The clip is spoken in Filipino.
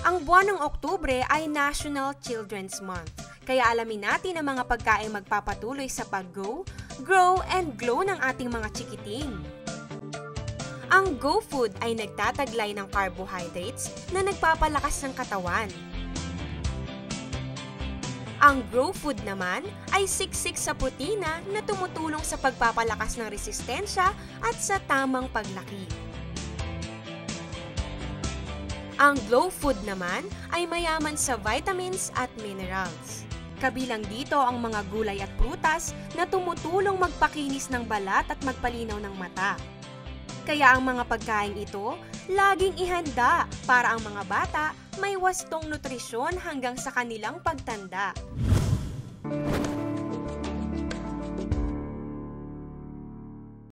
Ang buwan ng Oktubre ay National Children's Month, kaya alamin natin ang mga pagkain magpapatuloy sa pag-go, grow, and glow ng ating mga chikiting. Ang Go Food ay nagtataglay ng carbohydrates na nagpapalakas ng katawan. Ang Grow Food naman ay siksik sa protina na tumutulong sa pagpapalakas ng resistensya at sa tamang paglaki. Ang Glow Food naman ay mayaman sa vitamins at minerals. Kabilang dito ang mga gulay at prutas na tumutulong magpakinis ng balat at magpalinaw ng mata. Kaya ang mga pagkain ito, laging ihanda para ang mga bata may wastong nutrisyon hanggang sa kanilang pagtanda.